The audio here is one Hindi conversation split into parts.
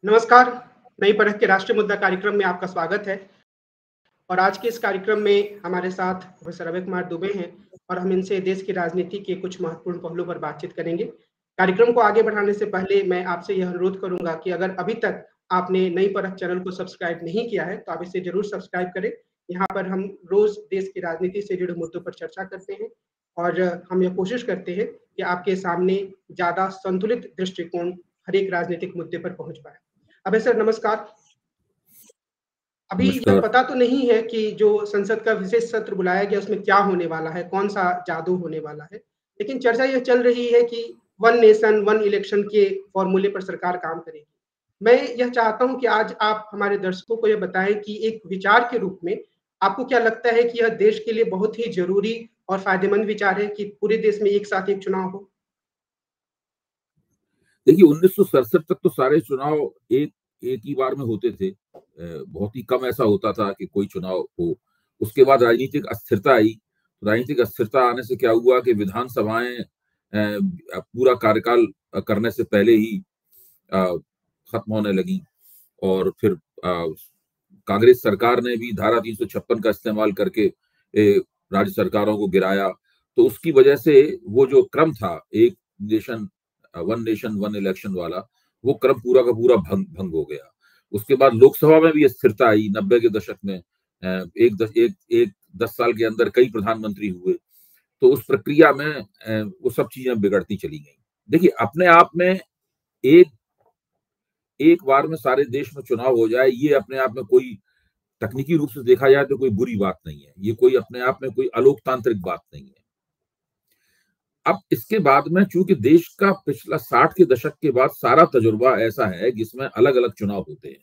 नमस्कार, नई परख के राष्ट्रीय मुद्दा कार्यक्रम में आपका स्वागत है। और आज के इस कार्यक्रम में हमारे साथ प्रोफेसर अभय कुमार दुबे हैं और हम इनसे देश की राजनीति के कुछ महत्वपूर्ण पहलुओं पर बातचीत करेंगे। कार्यक्रम को आगे बढ़ाने से पहले मैं आपसे यह अनुरोध करूंगा कि अगर अभी तक आपने नई परख चैनल को सब्सक्राइब नहीं किया है, तो आप इसे ज़रूर सब्सक्राइब करें। यहाँ पर हम रोज़ देश की राजनीति से जुड़े मुद्दों पर चर्चा करते हैं और हम यह कोशिश करते हैं कि आपके सामने ज़्यादा संतुलित दृष्टिकोण हर एक राजनीतिक मुद्दे पर पहुँच पाए। अभय सर नमस्कार। अभी यह नमस्कार। पता तो नहीं है कि जो संसद का विशेष सत्र बुलाया गया उसमें क्या होने वाला है, कौन-सा जादू होने वाला है। लेकिन चर्चा यह चल रही है कि वन नेशन वन इलेक्शन के फॉर्मूले पर सरकार काम करेगी। मैं यह चाहता हूँ कि आज आप हमारे दर्शकों को यह बताएँ कि एक विचार के रूप में आपको क्या लगता है कि यह देश के लिए बहुत ही ज़रूरी और फ़ायदेमंद विचार है कि पूरे देश में एक साथ एक चुनाव हो? देखिए 1967 तक तो सारे चुनाव एक एक ही बार में होते थे। बहुत ही कम ऐसा होता था कि कोई चुनाव हो। उसके बाद राजनीतिक अस्थिरता आई। राजनीतिक अस्थिरता आने से क्या हुआ कि विधानसभाएं पूरा कार्यकाल करने से पहले ही खत्म होने लगी। और फिर कांग्रेस सरकार ने भी धारा 356 का इस्तेमाल करके राज्य सरकारों को गिराया। तो उसकी वजह से वो जो क्रम था एक नेशन वन इलेक्शन वाला, वो क्रम पूरा का पूरा भंग हो गया। उसके बाद लोकसभा में भी स्थिरता आई 90 के दशक में। एक 10 साल के अंदर कई प्रधानमंत्री हुए। तो उस प्रक्रिया में वो सब चीजें बिगड़ती चली गई। देखिए अपने आप में एक एक बार में सारे देश में चुनाव हो जाए, ये अपने आप में कोई तकनीकी रूप से देखा जाए तो कोई बुरी बात नहीं है। ये कोई अपने आप में कोई अलोकतांत्रिक बात नहीं है। अब इसके बाद में चूंकि देश का पिछला 60 के दशक के बाद सारा तजुर्बा ऐसा है जिसमें अलग अलग चुनाव होते हैं,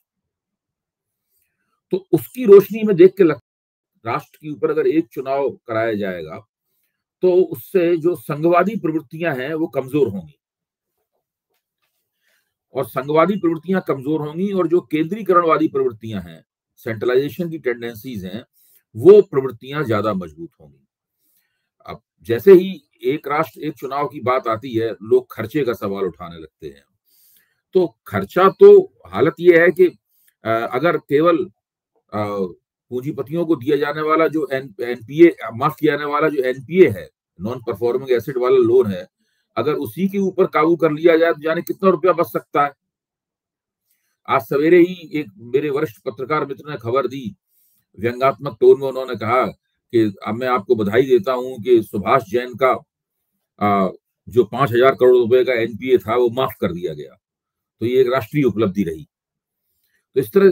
तो उसकी रोशनी में देख के राष्ट्र के ऊपर अगर एक चुनाव कराया जाएगा तो उससे जो संघवादी प्रवृत्तियां हैं वो कमजोर होंगी। और संघवादी प्रवृत्तियां कमजोर होंगी और जो केंद्रीकरणवादी प्रवृत्तियां हैं, सेंट्रलाइजेशन की टेंडेंसीज हैं, वो प्रवृत्तियां ज्यादा मजबूत होंगी। अब जैसे ही एक राष्ट्र एक चुनाव की बात आती है, लोग खर्चे का सवाल उठाने लगते हैं। तो खर्चा तो हालत यह है कि अगर केवल पूंजीपतियों को दिया जाने वाला जो एनपीए माफ किया जाने वाला जो एनपीए है, नॉन परफॉर्मिंग एसेट वाला लोन है, अगर उसी के ऊपर काबू कर लिया जाए तो जाने कितना रुपया बच सकता है। आज सवेरे ही एक मेरे वरिष्ठ पत्रकार मित्र ने खबर दी, व्यंग्यात्मक टोन में उन्होंने कहा कि अब मैं आपको बधाई देता हूं कि सुभाष जैन का जो 5,000 करोड़ रुपए का एनपीए था वो माफ कर दिया गया। तो ये एक राष्ट्रीय उपलब्धि रही। तो इस तरह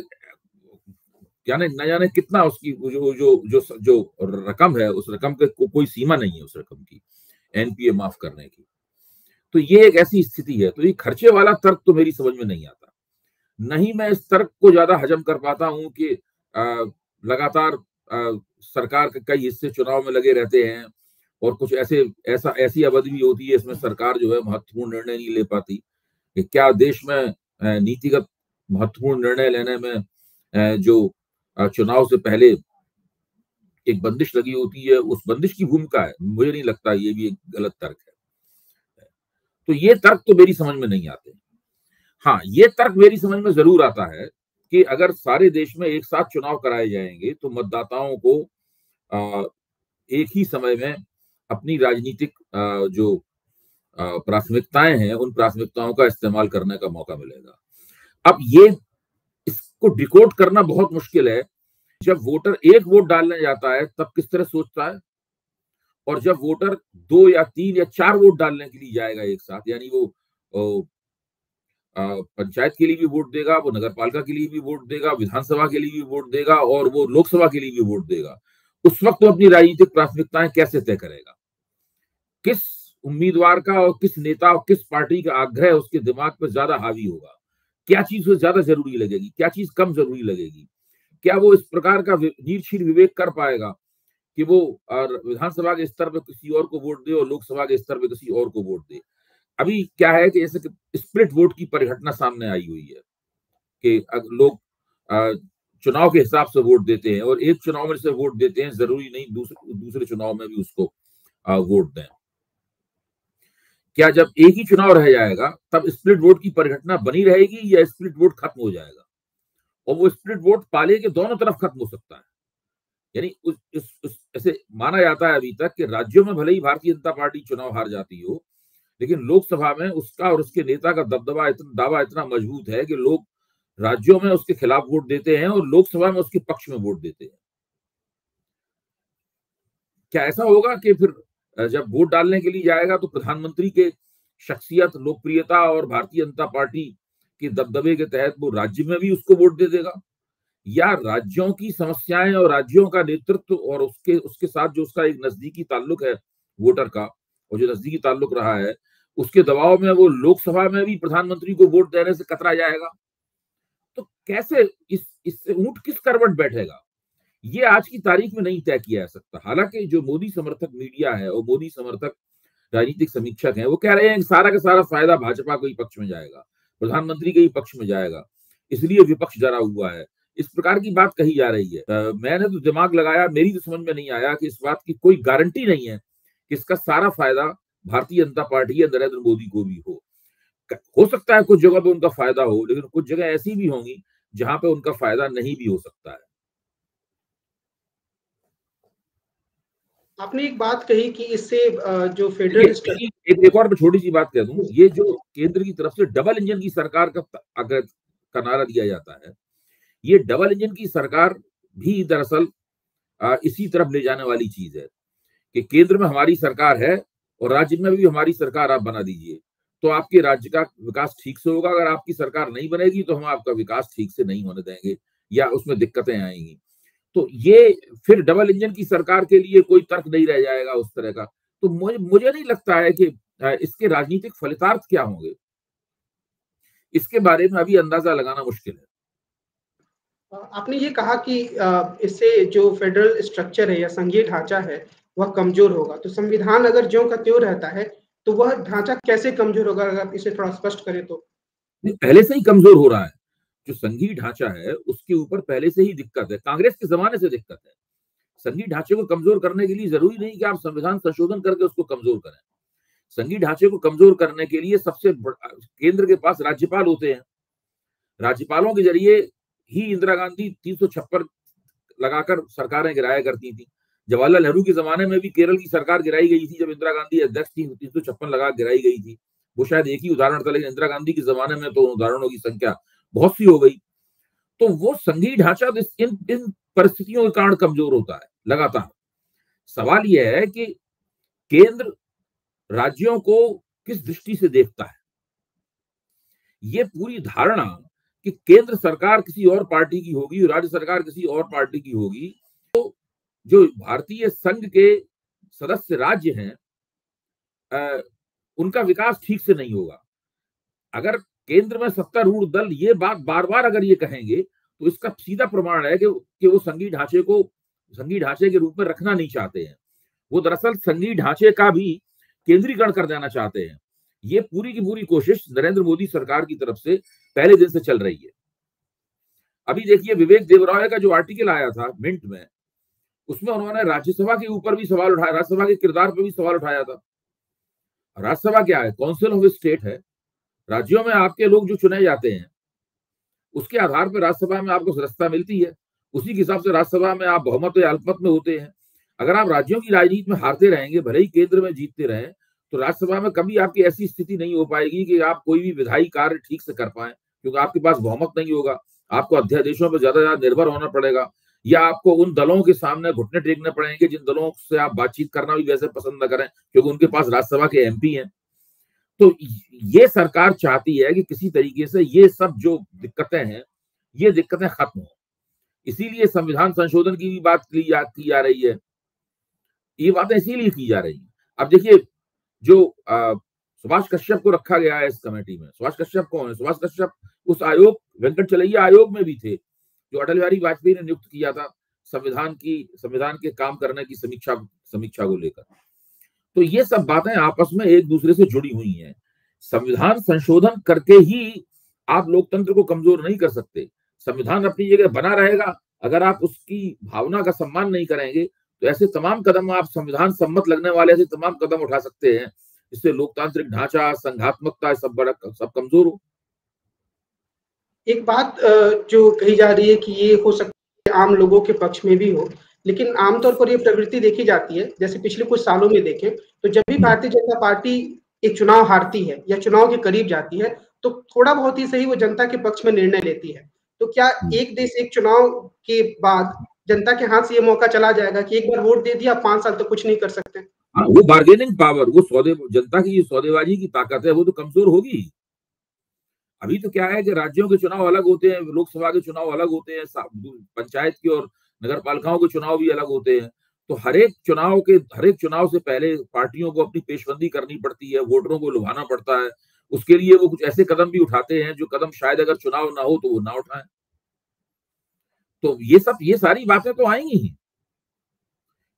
यानी न जाने कितना उसकी जो रकम है, उस रकम के कोई सीमा नहीं है उस रकम की, एनपीए माफ करने की। तो ये एक ऐसी स्थिति है। तो ये खर्चे वाला तर्क तो मेरी समझ में नहीं आता। नहीं मैं इस तर्क को ज्यादा हजम कर पाता हूं कि लगातार सरकार के कई हिस्से चुनाव में लगे रहते हैं और कुछ ऐसी अवधि भी होती है इसमें सरकार जो है महत्वपूर्ण निर्णय नहीं ले पाती। कि क्या देश में नीतिगत महत्वपूर्ण निर्णय लेने में जो चुनाव से पहले एक बंदिश लगी होती है, उस बंदिश की भूमिका है? मुझे नहीं लगता ये भी एक गलत तर्क है। तो ये तर्क तो मेरी समझ में नहीं आते। हाँ, ये तर्क मेरी समझ में जरूर आता है कि अगर सारे देश में एक साथ चुनाव कराए जाएंगे तो मतदाताओं को एक ही समय में अपनी राजनीतिक जो प्राथमिकताएं हैं, उन प्राथमिकताओं का इस्तेमाल करने का मौका मिलेगा। अब ये इसको डिकोड करना बहुत मुश्किल है। जब वोटर एक वोट डालने जाता है तब किस तरह सोचता है, और जब वोटर 2 या 3 या 4 वोट डालने के लिए जाएगा एक साथ, यानी वो पंचायत के लिए भी वोट देगा, वो नगर पालिका के लिए भी वोट देगा, विधानसभा के लिए भी वोट देगा और वो लोकसभा के लिए भी वोट देगा, उस वक्त वो अपनी राजनीतिक प्राथमिकताएं कैसे तय करेगा? किस उम्मीदवार का और किस नेता और किस पार्टी का आग्रह उसके दिमाग पर ज्यादा हावी होगा? क्या चीज उसे ज्यादा जरूरी लगेगी, क्या चीज कम जरूरी लगेगी? क्या वो इस प्रकार का नीरक्षीर विवेक कर पाएगा कि वो विधानसभा के स्तर पर किसी और को वोट दे और लोकसभा के स्तर पर किसी और को वोट दे? अभी क्या है कि जैसे कि स्प्लिट वोट की परिघटना सामने आई हुई है कि लोग चुनाव के हिसाब से वोट देते हैं और एक चुनाव में से वोट देते हैं, जरूरी नहीं दूसरे चुनाव में भी उसको वोट दें। क्या जब एक ही चुनाव रह जाएगा तब स्प्लिट वोट की परिघटना बनी रहेगी या स्प्लिट वोट खत्म हो जाएगा? और वो स्प्लिट वोट पाले के दोनों तरफ खत्म हो सकता है। यानी ऐसे माना जाता है अभी तक कि राज्यों में भले ही भारतीय जनता पार्टी चुनाव हार जाती हो, लेकिन लोकसभा में उसका और उसके नेता का दावा इतना मजबूत है कि लोग राज्यों में उसके खिलाफ वोट देते हैं और लोकसभा में उसके पक्ष में वोट देते हैं। क्या ऐसा होगा कि फिर जब वोट डालने के लिए जाएगा तो प्रधानमंत्री के शख्सियत, लोकप्रियता और भारतीय जनता पार्टी के दबदबे के तहत वो राज्य में भी उसको वोट दे देगा, या राज्यों की समस्याएं और राज्यों का नेतृत्व और उसके साथ जो उसका एक नजदीकी ताल्लुक है वोटर का, और जो नजदीकी ताल्लुक रहा है, उसके दबाव में वो लोकसभा में भी प्रधानमंत्री को वोट देने से कतरा जाएगा? तो कैसे इससे ऊंट किस करवट बैठेगा, ये आज की तारीख में नहीं तय किया जा सकता। हालांकि जो मोदी समर्थक मीडिया है और मोदी समर्थक राजनीतिक समीक्षक हैं, वो कह रहे हैं कि सारा का सारा फायदा भाजपा के ही पक्ष में जाएगा, प्रधानमंत्री के ही पक्ष में जाएगा, इसलिए विपक्ष डरा हुआ है। इस प्रकार की बात कही जा रही है। मैंने तो दिमाग लगाया, मेरी तो समझ में नहीं आया कि इस बात की कोई गारंटी नहीं है कि इसका सारा फायदा भारतीय जनता पार्टी या नरेंद्र मोदी को भी हो सकता है कुछ जगह पे उनका फायदा हो, लेकिन कुछ जगह ऐसी भी होंगी जहां पे उनका फायदा नहीं भी हो सकता है। आपने एक बात कही कि इससे जो फेडरल एक और छोटी सी बात कह दूं, ये जो केंद्र की तरफ से डबल इंजन की सरकार का नारा दिया जाता है, ये डबल इंजन की सरकार भी दरअसल इसी तरफ ले जाने वाली चीज है कि केंद्र में हमारी सरकार है और राज्य में भी हमारी सरकार आप बना दीजिए तो आपके राज्य का विकास ठीक से होगा। अगर आपकी सरकार नहीं बनेगी तो हम आपका विकास ठीक से नहीं होने देंगे या उसमें दिक्कतें आएंगी। तो ये फिर डबल इंजन की सरकार के लिए कोई तर्क नहीं रह जाएगा उस तरह का। तो मुझे नहीं लगता है कि इसके राजनीतिक फलितार्थ क्या होंगे, इसके बारे में अभी अंदाजा लगाना मुश्किल है। आपने ये कहा कि इससे जो फेडरल स्ट्रक्चर है या संघीय ढांचा है वह कमजोर होगा, तो संविधान अगर ज्यों का त्यों रहता है तो वह ढांचा कैसे कमजोर होगा, अगर आप इसे थोड़ा स्पष्ट करें तो? पहले से ही कमजोर हो रहा है। जो संघीय ढांचा है उसके ऊपर पहले से ही दिक्कत है, कांग्रेस के जमाने से दिक्कत है। संघीय ढांचे को कमजोर करने के लिए जरूरी नहीं कि आप संविधान संशोधन करके उसको कमजोर करें। संघीय ढांचे को कमजोर करने के लिए सबसे केंद्र के पास राज्यपाल होते हैं, राज्यपालों के जरिए ही इंदिरा गांधी 356 लगाकर सरकारें गिराया करती थी। जवाहरलाल नेहरू के जमाने में भी केरल की सरकार गिराई गई थी, जब इंदिरा गांधी अध्यक्ष थी 356 लगा गिराई गई थी। वो शायद एक ही उदाहरण था, लेकिन इंदिरा गांधी के जमाने में तो उदाहरणों की संख्या बहुत सी हो गई। तो वो संघीय ढांचा इन परिस्थितियों के कारण कमजोर होता है लगातार। सवाल यह है कि केंद्र राज्यों को किस दृष्टि से देखता है। ये पूरी धारणा कि केंद्र सरकार किसी और पार्टी की होगी, राज्य सरकार किसी और पार्टी की होगी, तो जो भारतीय संघ के सदस्य राज्य हैं उनका विकास ठीक से नहीं होगा। अगर केंद्र में सत्तारूढ़ दल ये बात बार बार अगर ये कहेंगे तो इसका सीधा प्रमाण है कि वो संघीय ढांचे को संघीय ढांचे के रूप में रखना नहीं चाहते हैं। वो दरअसल संघीय ढांचे का भी केंद्रीकरण कर देना चाहते हैं। ये पूरी की पूरी कोशिश नरेंद्र मोदी सरकार की तरफ से पहले दिन से चल रही है। अभी देखिए विवेक देवराय का जो आर्टिकल आया था मिंट में, उसमें उन्होंने राज्यसभा के ऊपर भी सवाल उठाया, राज्यसभा के किरदार पर भी सवाल उठाया था। राज्यसभा क्या है? काउंसिल ऑफ स्टेट है। राज्यों में आपके लोग जो चुने जाते हैं उसके आधार पर राज्यसभा में आपको सदस्यता मिलती है, उसी के हिसाब से राज्यसभा में आप बहुमत या अल्पमत में होते हैं। अगर आप राज्यों की राजनीति में हारते रहेंगे, भले ही केंद्र में जीतते रहें, तो राज्यसभा में कभी आपकी ऐसी स्थिति नहीं हो पाएगी कि आप कोई भी विधायी कार्य ठीक से कर पाए, क्योंकि आपके पास बहुमत नहीं होगा। आपको अध्यादेशों पर ज्यादा निर्भर होना पड़ेगा, या आपको उन दलों के सामने घुटने टेकने पड़ेंगे जिन दलों से आप बातचीत करना भी वैसे पसंद न करें, क्योंकि उनके पास राज्यसभा के एमपी हैं। तो ये सरकार चाहती है कि किसी तरीके से ये सब जो दिक्कतें हैं, ये दिक्कतें खत्म हो। इसीलिए संविधान संशोधन की भी बात की जा रही है। ये बातें इसीलिए की जा रही है। अब देखिए जो सुभाष कश्यप को रखा गया है इस कमेटी में, सुभाष कश्यप कौन है? सुभाष कश्यप उस आयोग, वेंकटचलैया आयोग में भी थे, जो अटल बिहारी वाजपेयी ने नियुक्त किया था संविधान के काम करने की समीक्षा को लेकर। तो ये सब बातें आपस में एक दूसरे से जुड़ी हुई हैं। संविधान संशोधन करके ही आप लोकतंत्र को कमजोर नहीं कर सकते। संविधान अपनी जगह बना रहेगा, अगर आप उसकी भावना का सम्मान नहीं करेंगे तो ऐसे तमाम कदम आप संविधान सम्मत लगने वाले ऐसे तमाम कदम उठा सकते हैं इससे लोकतांत्रिक ढांचा, संघात्मकता सब कमजोर हो। एक बात जो कही जा रही है कि ये हो सकता है आम लोगों के पक्ष में भी हो, लेकिन आमतौर पर ये प्रवृत्ति देखी जाती है, जैसे पिछले कुछ सालों में देखें, तो जब भी भारतीय जनता पार्टी एक चुनाव हारती है या चुनाव के करीब जाती है, तो थोड़ा बहुत ही सही वो जनता के पक्ष में निर्णय लेती है। तो क्या एक देश एक चुनाव के बाद जनता के हाथ से ये मौका चला जाएगा कि एक बार वोट दे दिया, 5 साल तक कुछ नहीं कर सकते? वो बार्गेनिंग पावर, वो जनता की सौदेबाजी की ताकत है, वो तो कमजोर होगी। अभी तो क्या है कि राज्यों के चुनाव अलग होते हैं, लोकसभा के चुनाव अलग होते हैं, पंचायत के और नगर पालिकाओं के चुनाव भी अलग होते हैं। तो हर एक चुनाव से पहले पार्टियों को अपनी पेशबंदी करनी पड़ती है, वोटरों को लुभाना पड़ता है। उसके लिए वो कुछ ऐसे कदम भी उठाते हैं जो कदम शायद अगर चुनाव ना हो तो वो ना उठाएं। तो ये सारी बातें तो आएंगी ही।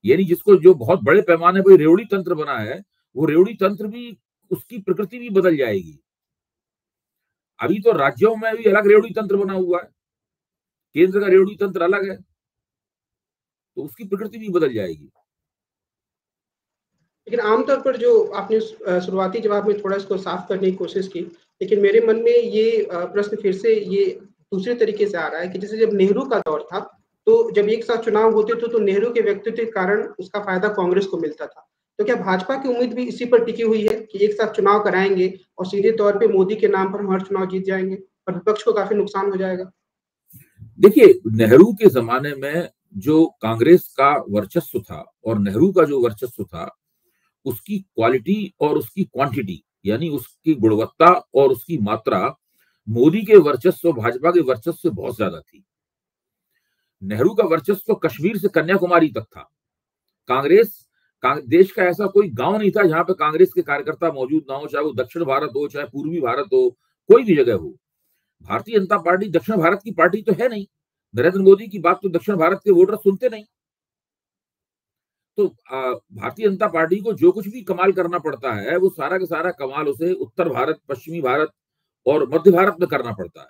यानी जिसको जो बहुत बड़े पैमाने पर रेवड़ी तंत्र बना है, वो रेवड़ी तंत्र भी, उसकी प्रकृति भी बदल जाएगी। अभी तो राज्यों में भी अलग रेवड़ी तंत्र बना हुआ है, केंद्र का रेवड़ी तंत्र अलग है, तो उसकी प्रकृति भी बदल जाएगी। लेकिन आमतौर पर जो आपने शुरुआती जवाब में थोड़ा इसको साफ करने की कोशिश की, लेकिन मेरे मन में ये प्रश्न फिर से ये दूसरे तरीके से आ रहा है कि जैसे जब नेहरू का दौर था, तो जब एक साथ चुनाव होते थे तो नेहरू के व्यक्तित्व के कारण उसका फायदा कांग्रेस को मिलता था। तो क्या भाजपा की उम्मीद भी इसी पर टिकी हुई है कि एक साथ चुनाव कराएंगे और सीधे तौर पे मोदी के नाम पर हम हर चुनाव जीत जाएंगे और विपक्ष को काफी नुकसान हो जाएगा? देखिए, नेहरू के जमाने में जो कांग्रेस का वर्चस्व था और नेहरू का जो वर्चस्व था, उसकी क्वालिटी और उसकी क्वांटिटी, यानी उसकी गुणवत्ता और उसकी मात्रा मोदी के वर्चस्व, भाजपा के वर्चस्व से बहुत ज्यादा थी। नेहरू का वर्चस्व कश्मीर से कन्याकुमारी तक था। देश का ऐसा कोई गांव नहीं था जहां पे कांग्रेस के कार्यकर्ता मौजूद ना हो, चाहे वो दक्षिण भारत हो, चाहे पूर्वी भारत हो, कोई भी जगह हो। भारतीय जनता पार्टी दक्षिण भारत की पार्टी तो है नहीं। नरेंद्र मोदी की बात तो दक्षिण भारत के वोटर सुनते नहीं। तो भारतीय जनता पार्टी को जो कुछ भी कमाल करना पड़ता है, वो सारा का सारा कमाल उसे उत्तर भारत, पश्चिमी भारत और मध्य भारत में करना पड़ता है।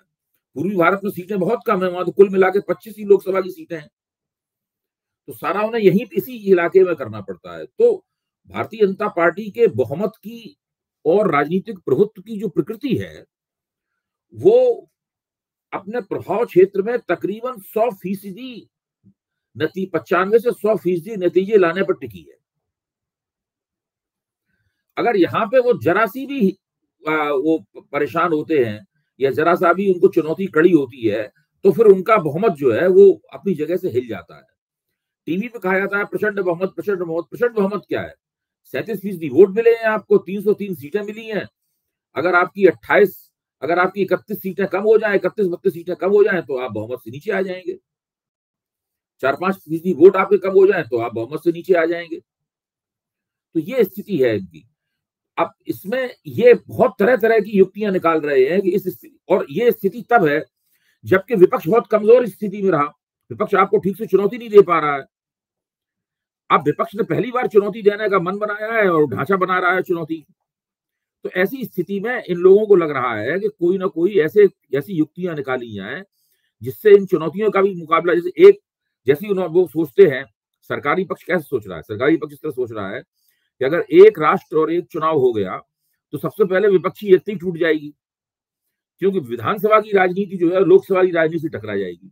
पूर्वी भारत में सीटें बहुत कम है, वहां तो कुल मिला के 25 ही लोकसभा की सीटें हैं, तो सारा उन्हें यही इसी इलाके में करना पड़ता है। तो भारतीय जनता पार्टी के बहुमत की और राजनीतिक प्रभुत्व की जो प्रकृति है, वो अपने प्रभाव क्षेत्र में तकरीबन 100% 95 से 100% नतीजे लाने पर टिकी है। अगर यहाँ पे वो जरा सी भी वो परेशान होते हैं या जरा सा भी उनको चुनौती कड़ी होती है, तो फिर उनका बहुमत जो है वो अपनी जगह से हिल जाता है। टीवी पे कहा जाता है प्रचंड बहुमत, प्रचंड बहुमत। प्रचंड बहुमत क्या है? 37% वोट मिले हैं आपको, 303 सीटें मिली हैं। अगर आपकी 31 सीटें कम हो जाए, 31-32 सीटें कम हो जाए, तो आप बहुमत से नीचे आ जाएंगे। 4-5% वोट आपके कम हो जाए तो आप बहुमत से नीचे आ जाएंगे। तो ये स्थिति है इनकी। अब इसमें ये बहुत तरह तरह की युक्तियां निकाल रहे हैं कि और ये स्थिति तब है जबकि विपक्ष बहुत कमजोर स्थिति में रहा। विपक्ष आपको ठीक से चुनौती नहीं दे पा रहा है। अब विपक्ष ने पहली बार चुनौती देने का मन बनाया है और ढांचा बना रहा है चुनौती। तो ऐसी स्थिति में इन लोगों को लग रहा है कि कोई ना कोई ऐसी युक्तियां निकाली जाए जिससे इन चुनौतियों का भी मुकाबला, जैसे वो सोचते हैं। सरकारी पक्ष कैसे सोच रहा है? सरकारी पक्ष इस तरह सोच रहा है कि अगर एक राष्ट्र और एक चुनाव हो गया तो सबसे पहले विपक्षी एकता ही टूट जाएगी, क्योंकि विधानसभा की राजनीति जो है लोकसभा की राजनीति से टकरा जाएगी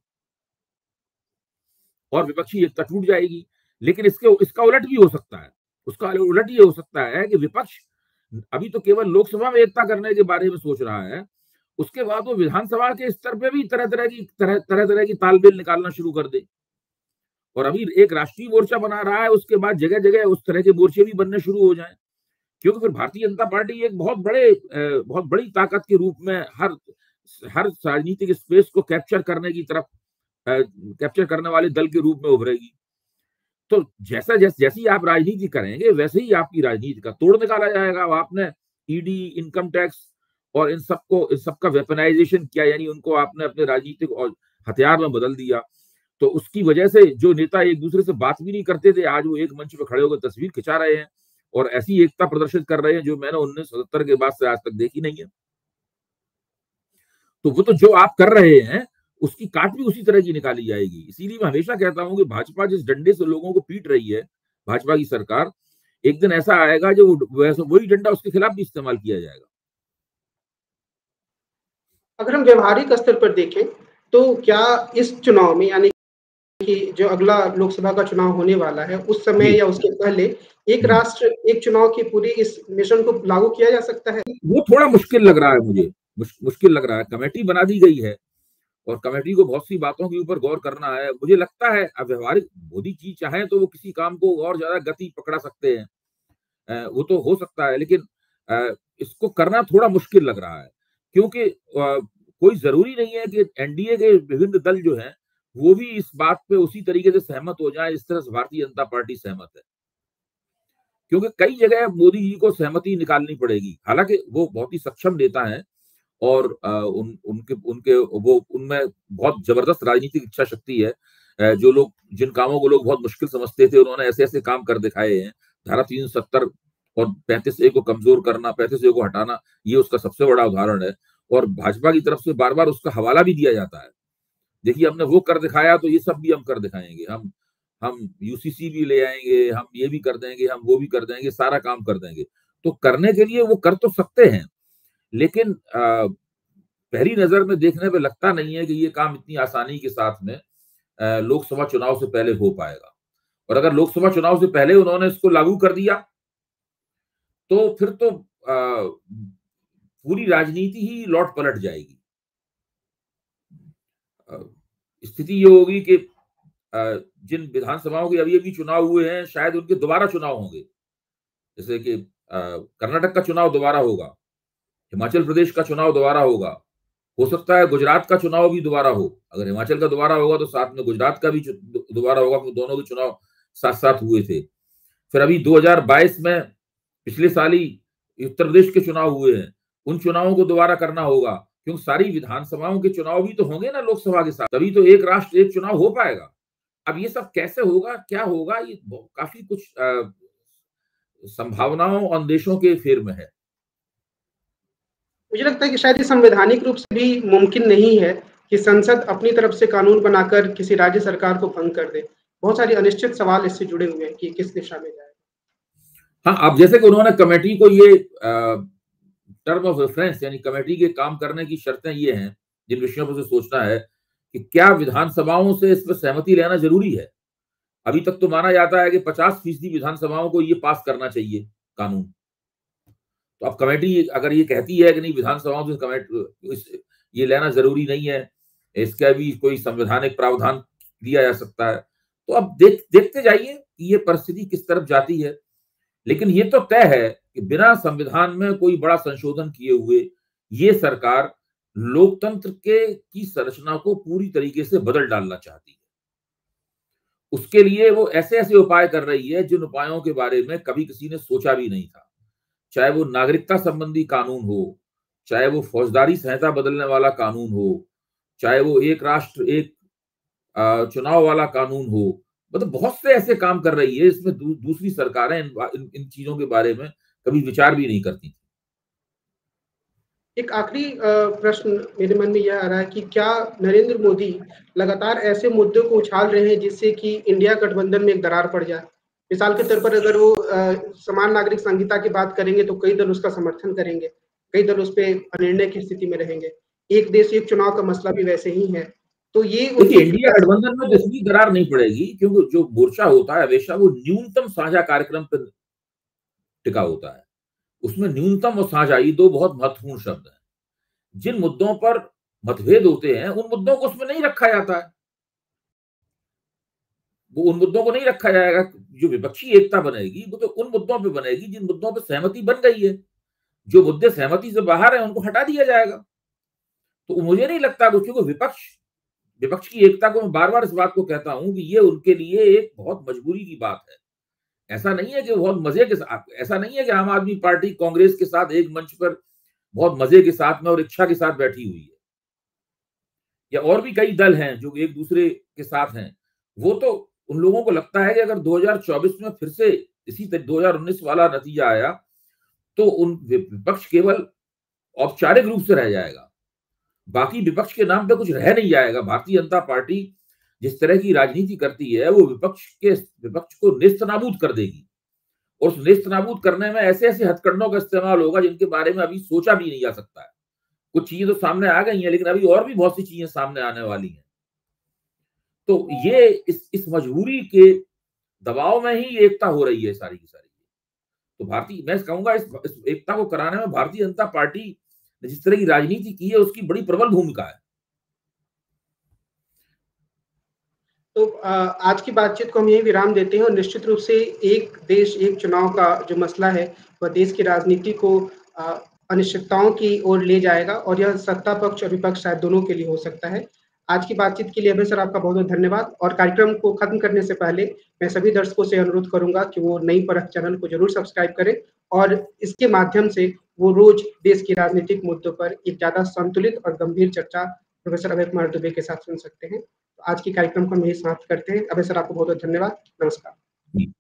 और विपक्षी एकता टूट जाएगी। लेकिन इसका उलट भी हो सकता है। उसका उलट ये हो सकता है कि विपक्ष अभी तो केवल लोकसभा में एकता करने के बारे में सोच रहा है, उसके बाद वो विधानसभा के स्तर पे भी तरह तरह की तालमेल निकालना शुरू कर दे। और अभी एक राष्ट्रीय मोर्चा बना रहा है, उसके बाद जगह जगह उस तरह के मोर्चे भी बनने शुरू हो जाएं, क्योंकि फिर भारतीय जनता पार्टी एक बहुत बड़ी ताकत के रूप में हर राजनीतिक स्पेस को कैप्चर करने वाले दल के रूप में उभरेगी। तो जैसी आप राजनीति करेंगे वैसे ही आपकी राजनीति का तोड़ निकाला जाएगा। आपने ईडी, इनकम टैक्स और इन सबका वेपनाइजेशन किया, यानी उनको आपने अपने राजनीतिक और हथियार में बदल दिया। तो उसकी वजह से जो नेता एक दूसरे से बात भी नहीं करते थे, आज वो एक मंच पर खड़े होकर तस्वीर खिंचा रहे हैं और ऐसी एकता प्रदर्शित कर रहे हैं जो मैंने 1977 के बाद से आज तक देखी नहीं है। तो वो तो जो आप कर रहे हैं उसकी काट भी उसी तरह की निकाली जाएगी। इसीलिए मैं हमेशा कहता हूं कि भाजपा जिस डंडे से लोगों को पीट रही है, भाजपा की सरकार, एक दिन ऐसा आएगा जो वही डंडा उसके खिलाफ भी इस्तेमाल किया जाएगा। अगर हम व्यवहारिक स्तर पर देखें तो क्या इस चुनाव में, यानी कि जो अगला लोकसभा का चुनाव होने वाला है, उस समय या उसके पहले एक राष्ट्र एक चुनाव की पूरी इस मिशन को लागू किया जा सकता है? वो थोड़ा मुश्किल लग रहा है मुझे, मुश्किल लग रहा है। कमेटी बना दी गई है और कमेटी को बहुत सी बातों के ऊपर गौर करना है। मुझे लगता है अब व्यवहारिक मोदी जी चाहे तो वो किसी काम को और ज्यादा गति पकड़ा सकते हैं, वो तो हो सकता है, लेकिन इसको करना थोड़ा मुश्किल लग रहा है, क्योंकि कोई जरूरी नहीं है कि एनडीए के विभिन्न दल जो हैं वो भी इस बात पे उसी तरीके से सहमत हो जाए जिस तरह से भारतीय जनता पार्टी सहमत है, क्योंकि कई जगह मोदी जी को सहमति निकालनी पड़ेगी। हालांकि वो बहुत ही सक्षम नेता हैं और उनके वो उनमें बहुत जबरदस्त राजनीतिक इच्छा शक्ति है। जो लोग जिन कामों को लोग बहुत मुश्किल समझते थे, उन्होंने ऐसे ऐसे काम कर दिखाए हैं। धारा 370 और 35A को कमजोर करना, 35A को हटाना, ये उसका सबसे बड़ा उदाहरण है। और भाजपा की तरफ से बार बार उसका हवाला भी दिया जाता है, देखिए हमने वो कर दिखाया तो ये सब भी हम कर दिखाएंगे, हम यूसीसी भी ले आएंगे, हम ये भी कर देंगे, हम वो भी कर देंगे, सारा काम कर देंगे। तो करने के लिए वो कर तो सकते हैं, लेकिन पहली नजर में देखने पे लगता नहीं है कि ये काम इतनी आसानी के साथ में लोकसभा चुनाव से पहले हो पाएगा। और अगर लोकसभा चुनाव से पहले उन्होंने इसको लागू कर दिया तो फिर तो पूरी राजनीति ही लौट पलट जाएगी। स्थिति ये होगी कि जिन विधानसभाओं के अभी अभी चुनाव हुए हैं शायद उनके दोबारा चुनाव होंगे, जैसे कि कर्नाटक का चुनाव दोबारा होगा, हिमाचल प्रदेश का चुनाव दोबारा होगा, हो सकता है गुजरात का चुनाव भी दोबारा हो। अगर हिमाचल का दोबारा होगा तो साथ में गुजरात का भी दोबारा होगा, क्योंकि दोनों के चुनाव साथ साथ हुए थे। फिर अभी 2022 में पिछले साल ही उत्तर प्रदेश के चुनाव हुए हैं, उन चुनावों को दोबारा करना होगा, क्योंकि सारी विधानसभाओं के चुनाव भी तो होंगे ना लोकसभा के साथ, तभी तो एक राष्ट्र एक चुनाव हो पाएगा। अब ये सब कैसे होगा, क्या होगा, ये काफी कुछ संभावनाओं और अंदेशों के फेर में है। मुझे लगता है कि शायद ये संवैधानिक रूप से भी मुमकिन नहीं है कि संसद अपनी तरफ से कानून बनाकर किसी राज्य सरकार को भंग कर दे। बहुत सारे अनिश्चित सवाल इससे जुड़े हुए हैं कि किस दिशा में जाए। हाँ, अब जैसे कि उन्होंने कमेटी को ये टर्म ऑफ रेफरेंस यानी कमेटी के काम करने की शर्तें ये हैं जिन विषयों पर से सोचना है कि क्या विधानसभाओं से इस पर सहमति लेना जरूरी है। अभी तक तो माना जाता है कि 50% विधानसभाओं को ये पास करना चाहिए कानून। तो अब कमेटी अगर ये कहती है कि नहीं विधानसभाओं से कमेटी ये लेना जरूरी नहीं है, इसका भी कोई संवैधानिक प्रावधान दिया जा सकता है, तो अब देखते जाइए कि ये परिस्थिति किस तरफ जाती है। लेकिन ये तो तय है कि बिना संविधान में कोई बड़ा संशोधन किए हुए ये सरकार लोकतंत्र की संरचना को पूरी तरीके से बदल डालना चाहती है। उसके लिए वो ऐसे ऐसे उपाय कर रही है जिन उपायों के बारे में कभी किसी ने सोचा भी नहीं था, चाहे वो नागरिकता संबंधी कानून हो, चाहे वो फौजदारी संहिता बदलने वाला कानून हो, चाहे वो एक राष्ट्र एक चुनाव वाला कानून हो। मतलब बहुत से ऐसे काम कर रही है इसमें दूसरी सरकारें इन चीजों के बारे में कभी विचार भी नहीं करती। एक आखिरी प्रश्न मेरे मन में यह आ रहा है कि क्या नरेंद्र मोदी लगातार ऐसे मुद्दों को उछाल रहे हैं जिससे कि इंडिया गठबंधन में एक दरार पड़ जाए? मिसाल के तौर पर अगर वो समान नागरिक संहिता की बात करेंगे तो कई दल उसका समर्थन करेंगे, कई दल उस पर अनिर्णय की स्थिति में रहेंगे। एक देश एक चुनाव का मसला भी वैसे ही है। तो ये इंडिया गठबंधन में इसकी दरार नहीं पड़ेगी, क्योंकि जो मोर्चा होता है हमेशा वो न्यूनतम साझा कार्यक्रम पर टिका होता है। उसमें न्यूनतम और साझा ये दो बहुत महत्वपूर्ण शब्द हैं। जिन मुद्दों पर मतभेद होते हैं उन मुद्दों को उसमें नहीं रखा जाता है, वो उन मुद्दों को नहीं रखा जाएगा। जो विपक्षी एकता बनेगी वो तो उन मुद्दों पे बनेगी जिन मुद्दों पे सहमति बन गई है। जो मुद्दे सहमति से बाहर है उनको हटा दिया जाएगा। तो मुझे नहीं लगता, क्योंकि विपक्ष की एकता को मैं बार बार इस बात को कहता हूं कि ये उनके लिए एक बहुत मजबूरी की बात है। ऐसा नहीं है कि बहुत मजे के साथ, ऐसा नहीं है कि आम आदमी पार्टी कांग्रेस के साथ एक मंच पर बहुत मजे के साथ में और इच्छा के साथ बैठी हुई है, या और भी कई दल हैं जो एक दूसरे के साथ हैं। वो तो उन लोगों को लगता है कि अगर 2024 में फिर से इसी 2019 वाला नतीजा आया तो उन विपक्ष केवल औपचारिक रूप से रह जाएगा, बाकी विपक्ष के नाम पे कुछ रह नहीं जाएगा। भारतीय जनता पार्टी जिस तरह की राजनीति करती है वो विपक्ष को नेस्तनाबूद कर देगी। और उस नेस्त नाबूद करने में ऐसे ऐसे हथकंडों का इस्तेमाल होगा जिनके बारे में अभी सोचा भी नहीं जा सकता है। कुछ चीजें तो सामने आ गई हैं, लेकिन अभी और भी बहुत सी चीजें सामने आने वाली हैं। तो ये इस मजबूरी के दबाव में ही एकता हो रही है सारी की सारी। तो भारतीय, मैं कहूंगा इस एकता को कराने में भारतीय जनता पार्टी ने जिस तरह की राजनीति की है उसकी बड़ी प्रबल भूमिका है। तो आज की बातचीत को हम यही विराम देते हैं और निश्चित रूप से एक देश एक चुनाव का जो मसला है वह देश की राजनीति को अनिश्चितताओं की ओर ले जाएगा और यह सत्ता पक्ष और विपक्ष शायद दोनों के लिए हो सकता है। आज की बातचीत के लिए अभय सर आपका बहुत बहुत धन्यवाद। और कार्यक्रम को खत्म करने से पहले मैं सभी दर्शकों से अनुरोध करूंगा कि वो नई परख चैनल को जरूर सब्सक्राइब करें और इसके माध्यम से वो रोज देश की राजनीतिक मुद्दों पर एक ज्यादा संतुलित और गंभीर चर्चा प्रोफेसर अभय कुमार दुबे के साथ सुन सकते हैं। आज के कार्यक्रम को हम यही समाप्त करते हैं। अभय सर आपको बहुत बहुत धन्यवाद। नमस्कार।